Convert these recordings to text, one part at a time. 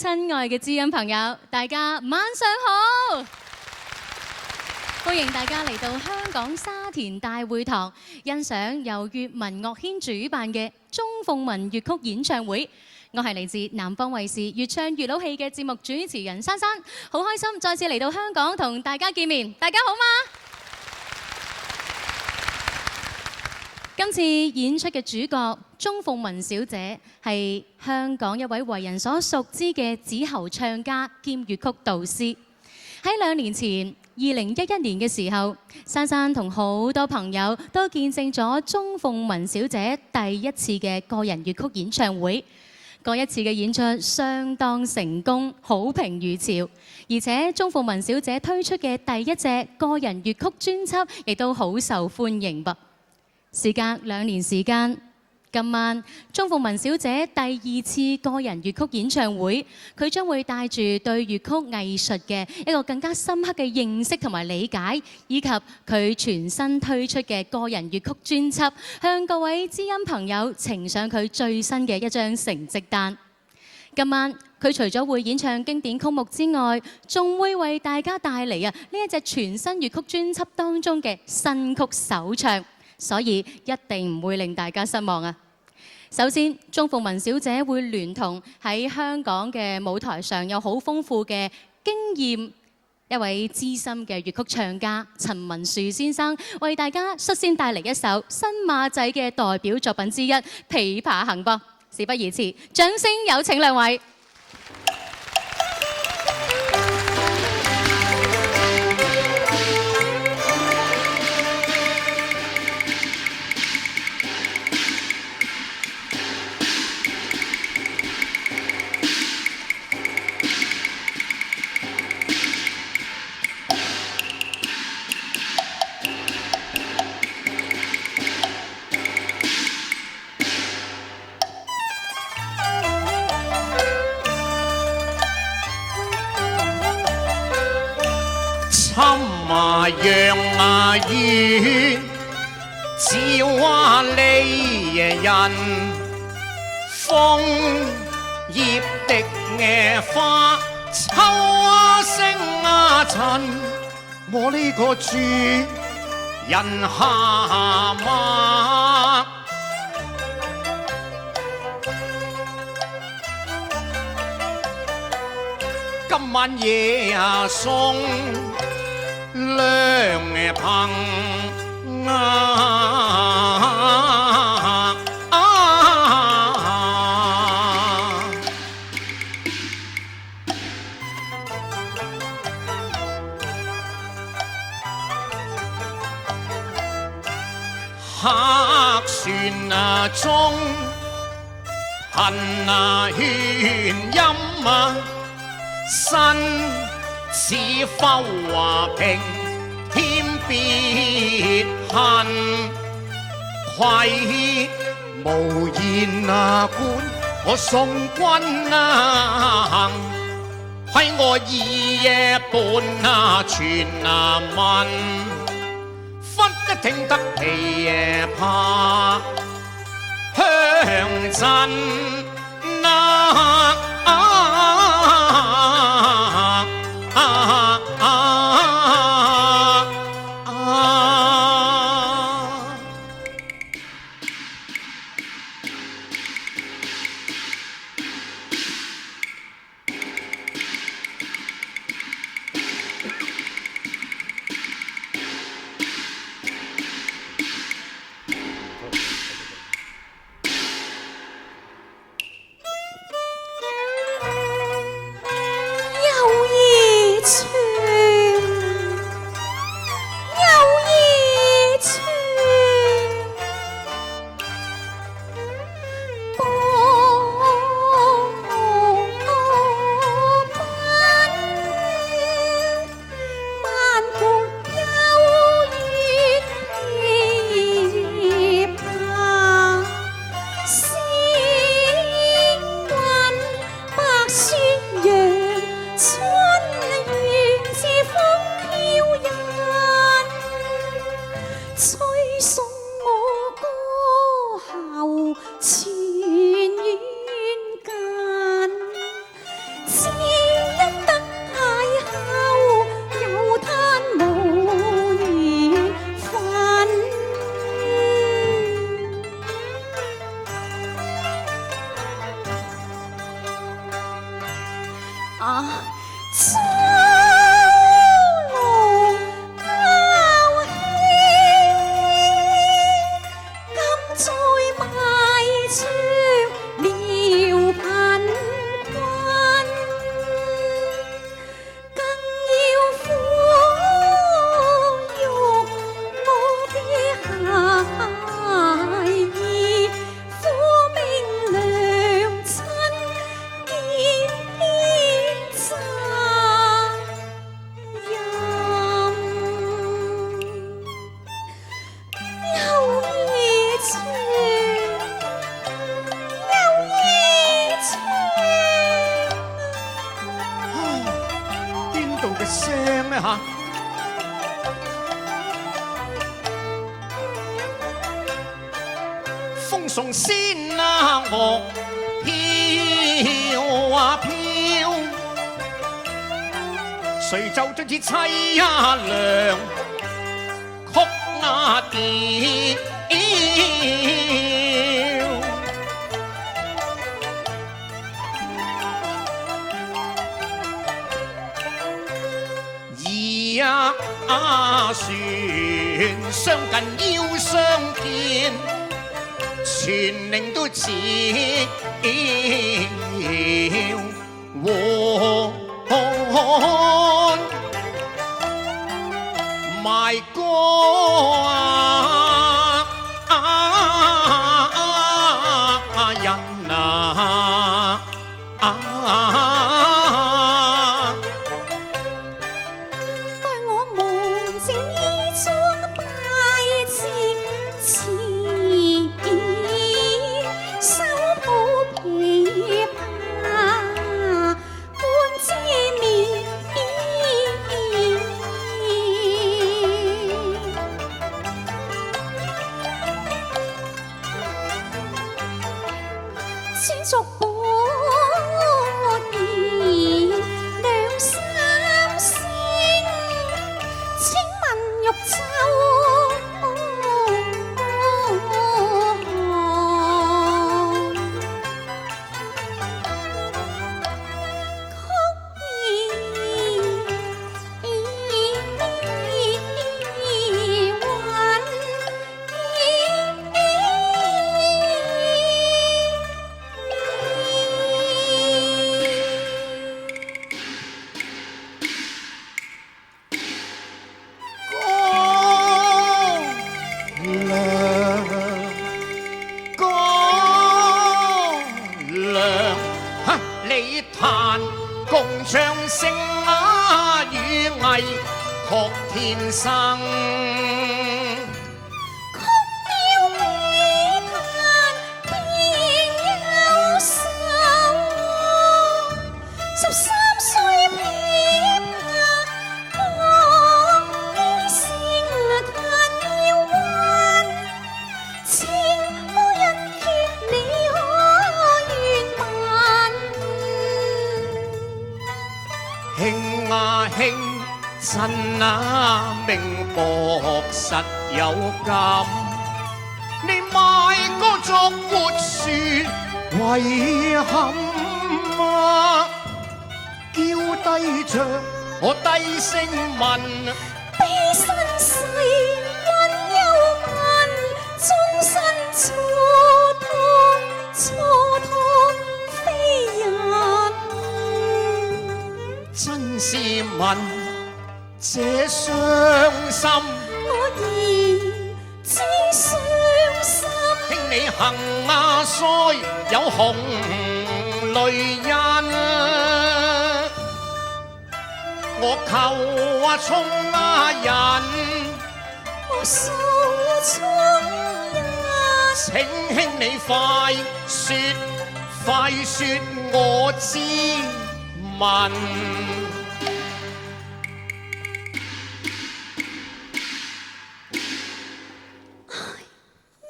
親愛嘅知音朋友，大家晚上好！歡迎大家嚟到香港沙田大會堂，欣賞由粵文樂軒主辦嘅鍾鳳文粵曲演唱會。我係嚟自南方衛視越唱越老戲嘅節目主持人珊珊，好開心再次嚟到香港同大家見面。大家好嗎？今次演出嘅主角鍾鳳文小姐係香港一位為人所熟知嘅子喉唱家兼粵曲導師。喺2年前2011年嘅時候，珊珊同好多朋友都見證咗鍾鳳文小姐第一次嘅個人粵曲演唱會。嗰一次嘅演出相當成功，好評如潮，而且鍾鳳文小姐推出嘅第一隻個人粵曲專輯亦都好受歡迎噃。時隔2年時間，今晚鍾鳳文小姐第2次個人粵曲演唱會，佢將會帶住對粵曲藝術嘅一個更加深刻嘅認識同埋理解，以及佢全新推出嘅個人粵曲專輯，向各位知音朋友呈上佢最新嘅一張成績單。今晚佢除咗會演唱經典曲目之外，仲會為大家帶嚟呢一隻全新粵曲專輯當中嘅新曲首唱。所以一定唔會令大家失望啊！首先，鍾鳳文小姐會聯同喺香港嘅舞台上有好豐富嘅經驗，一位資深嘅粵曲唱家陳文樹先生，為大家率先帶嚟一首新馬仔嘅代表作品之一《琵琶行》噃。事不宜遲，掌聲有請兩位。陽啊月，照啊離人，楓葉的野花，秋啊星啊塵，我呢個主人下馬，今晚夜啊送良朋客船啊中恨啊勸音啊身似浮華平天別恨，愧無言啊管我送君啊行，虧我2夜半啊傳啊聞，忽一聽得其夜怕鄉鎮啊前緣近，送仙啊樂飄啊飄，誰奏盡似凄涼曲啊調。船相近要相見，全令都似和埋歌人啊共唱聲啊與藝確天生，曲調美彈便有手，13歲琵琶學醫聲彈要彎，情無人缺你可願問？興啊興，真啊命薄實有感。你賣歌作活説遺憾啊，叫低着我低聲問，悲身世溫幽問，終身蹉跎非人。真是問這傷心，我兒只傷心。聽你行啊腮有紅淚印，我求啊衝啊人，我訴衷人，請兄你快說我知問。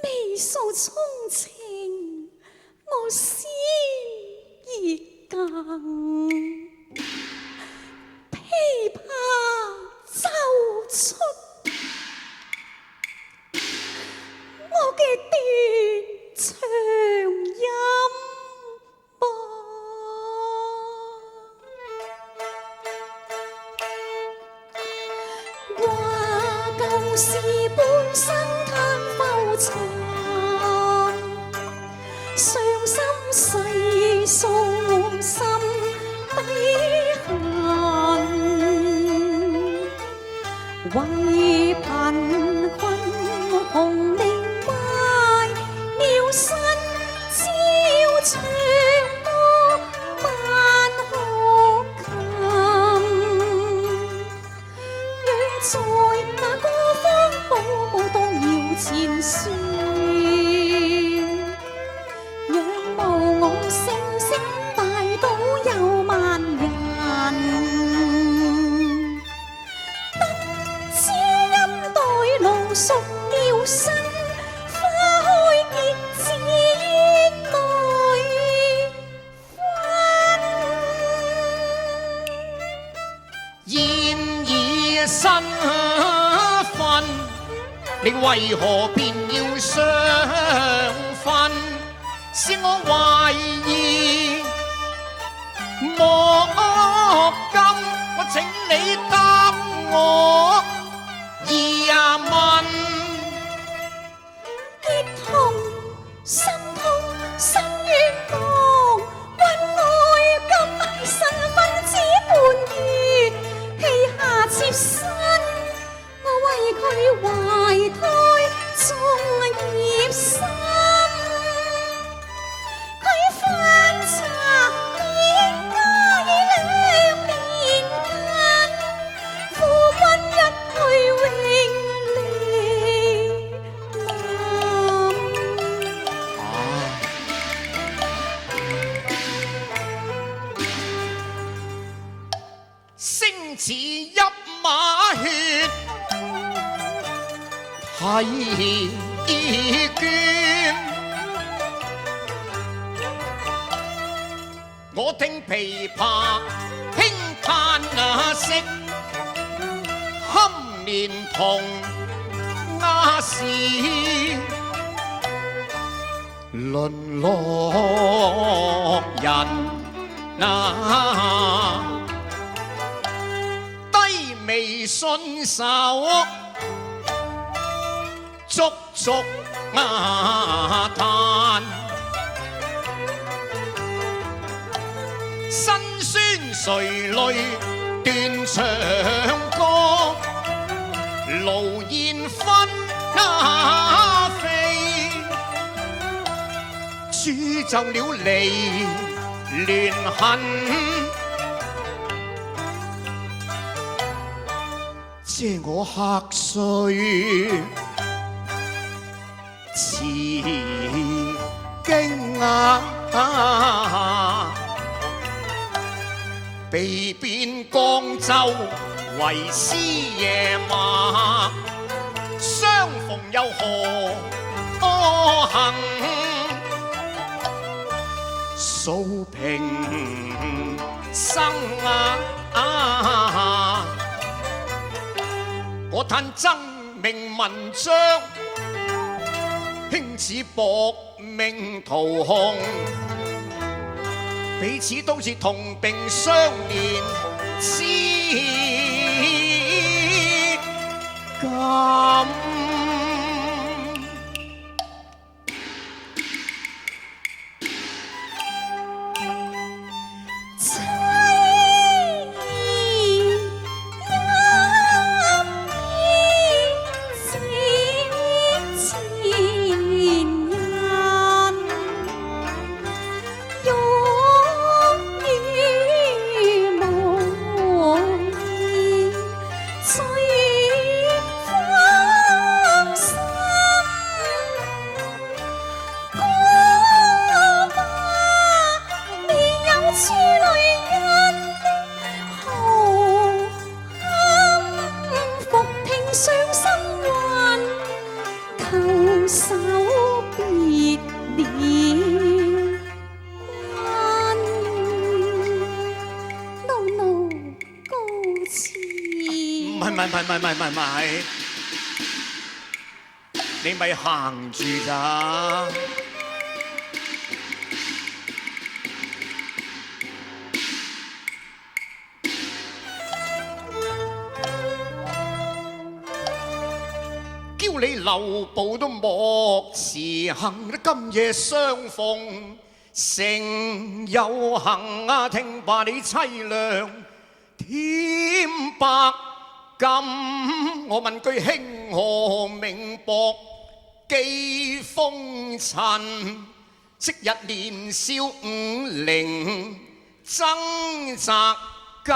未訴衷情，我先已更。琵琶奏出我嘅斷腸音噃。話舊事半生嘆浮沉，傷心細數我心底痕，為貧困紅命壞了身，照唱歌扮學琴，讓在那歌坊寶舞當搖錢樹。你為何便要相分？使我懷疑莫禁，我請你答我20問。結痛心痛心願講，君愛今係神分子半月，氣下接身，我為佢懷胎種業心。佢翻查應該兩年間，夫君一去永離南。星似泣馬血，疲倦。我聽琵琶輕嘆息，堪連同亞視淪落人低眉信手，足足嘆。辛酸垂淚斷腸歌，勞燕分飛，鑄就了離亂恨。借我客碎詞經被變江州為師爺馬，相逢又何幸？訴平生我嘆爭名文章，輕似搏命途紅。彼此都是同病相憐，知感。唔係，你咪行住咋？叫你留步都莫遲行，今夜相逢誠有幸啊！聽罷你凄涼添百金，我問句興何名薄寄風塵？昔日年少50爭擲金，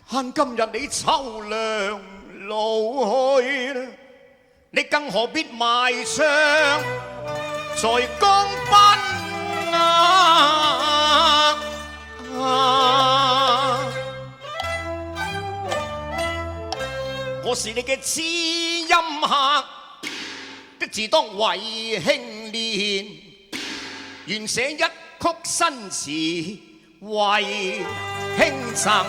盼今日你秋涼老去，你更何必埋葬在江濱我是你嘅知音客，的字當為輕練，願寫一曲新詞為輕贈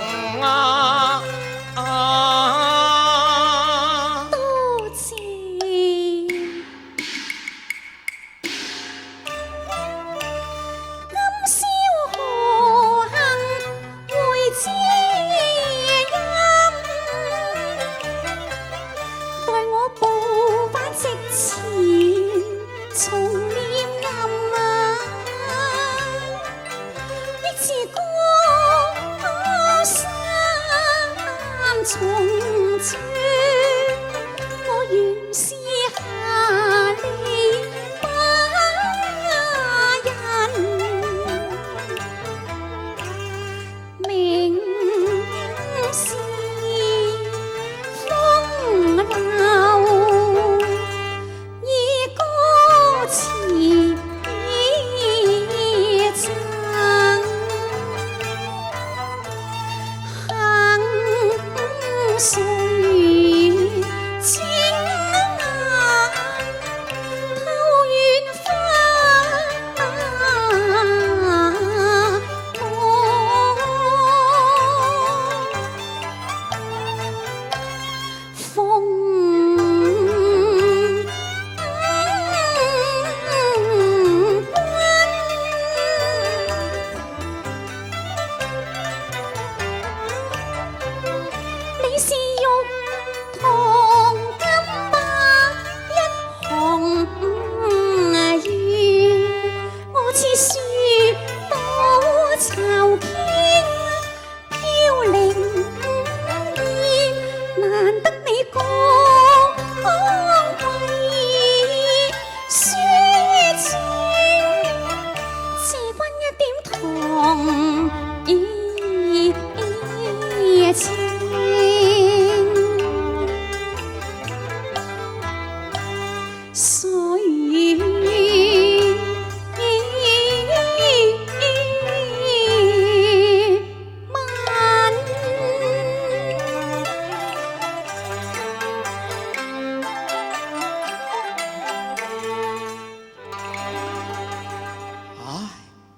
多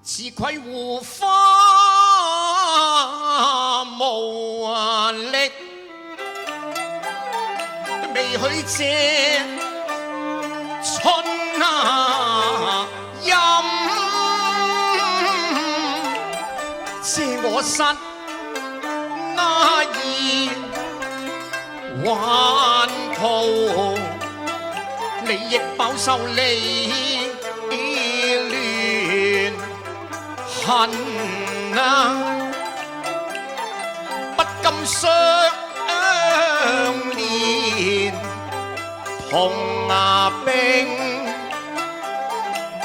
自愧護花無力，未許借春飲，借我身壓意還圖，你亦飽受離恨不甘相連同兵，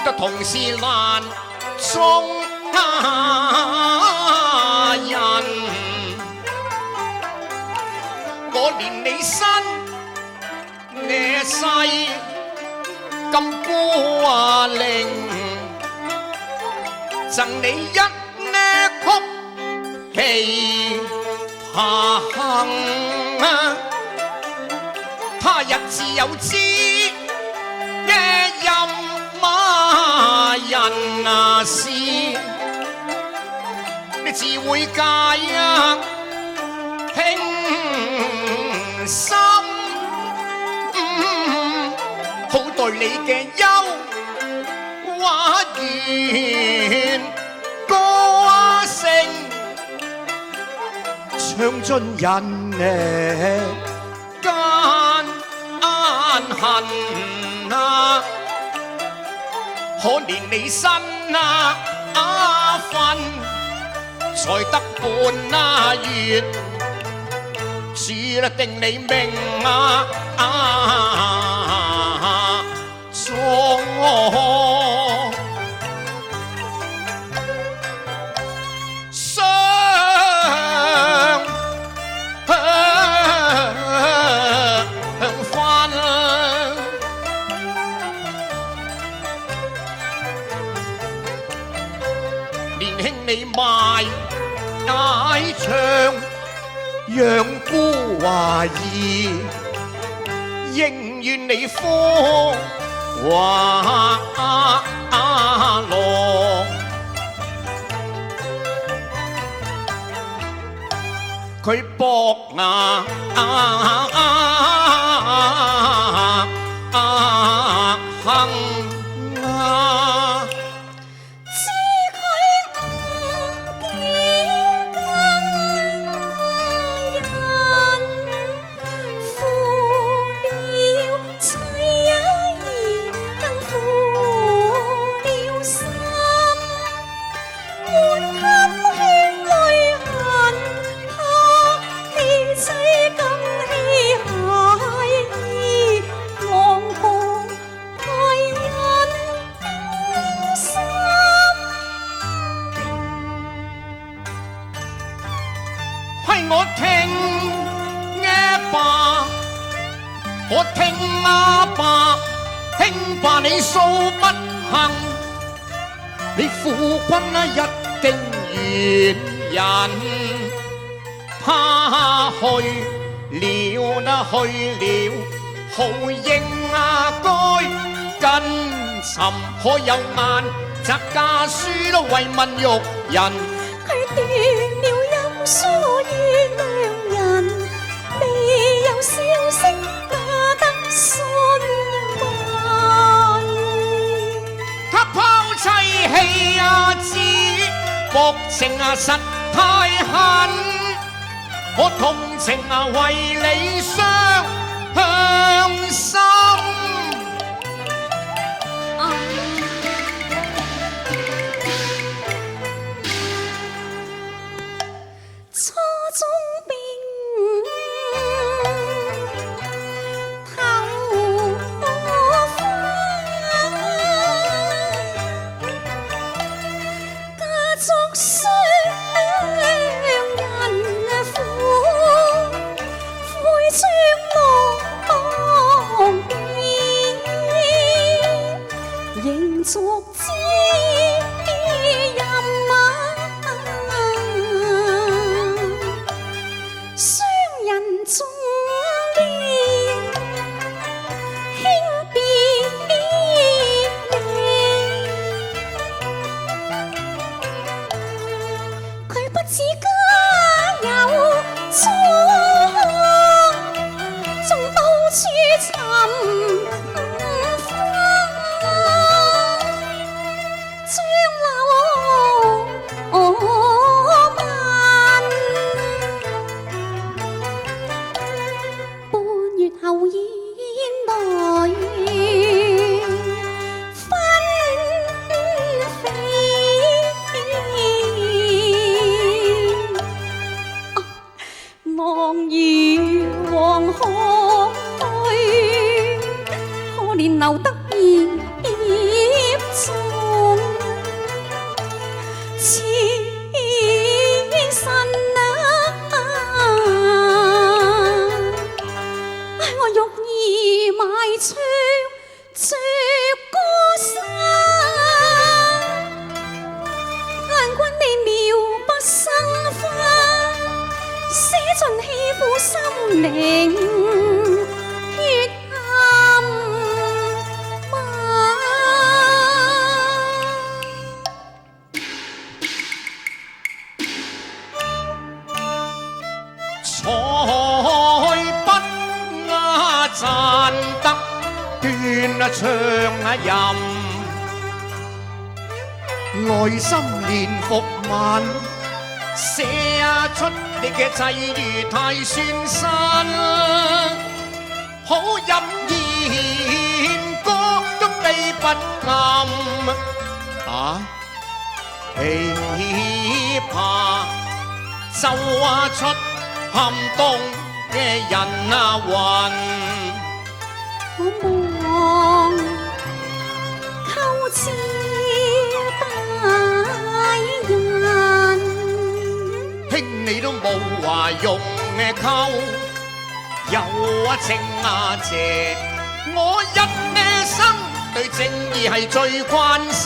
得同是難中人。我連你身你世咁孤零，贈你一呢曲奇下行，他日自有知嘅任馬人事，你自會解輕心，好待你嘅憂畫完歌聲，唱盡人間恨可憐你身份才得半月，注定你命中你賣奶唱，讓孤華兒，應願你科華樂。佢駁牙哼我聽阿爸，我聽阿爸，聽爸你訴不幸，你父君一定願人，他去了去了，好應該跟尋，可有眼摘家書為問育人。佢斷了音書於良人，未有消息哪得信聞？他拋妻棄子，薄情實太狠，我同情為你傷心。初中兵頭多花，家族雙人苦，悔將來留得葉中痴神啊！我欲意埋窗着歌聲，眼君你妙不生花，寫盡戲婦心靈。彩筆賺得斷腸吟，內心連伏文，寫出你嘅際遇太酸辛，好入言歌都悲不禁喜怕奏出撼動嘅人魂，我望構似大人，兄你都冇話用嘅溝，有情謝，我一生對正義係最關心。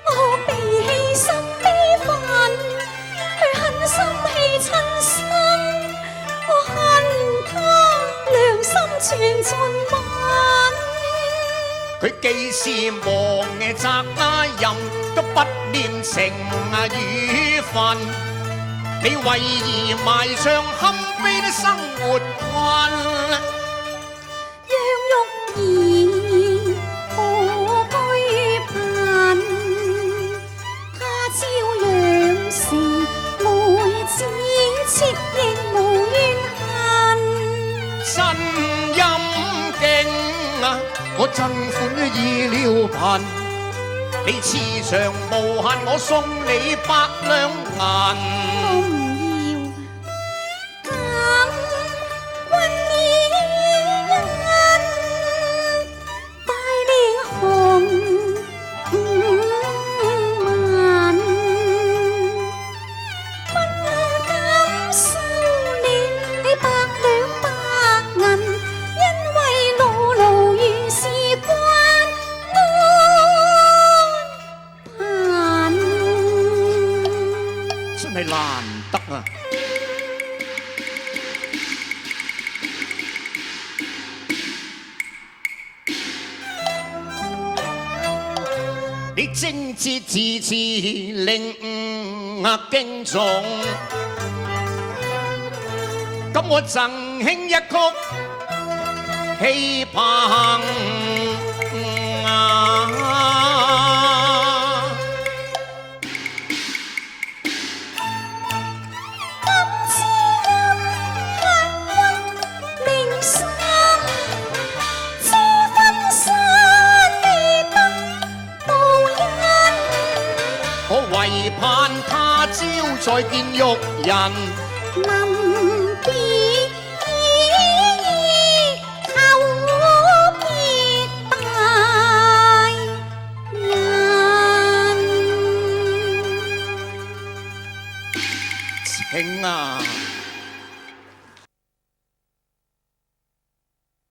我被犧牲悲憤，去恨心氣親身，我恨他良心全盡泯。佢既是忘嘅責任，都不念情與份，你為而埋上堪悲的生活困。讓欲兒何懼貧，他朝陽時愛子妾亦無怨恨。真陰勁我真款意了貧，你慈祥無限，我送你百兩銀。真係難得啊！你精緻字詞令驚悚，咁我贈興一曲戲棚唯盼他朝再見玉人，臨別後別大人。情啊！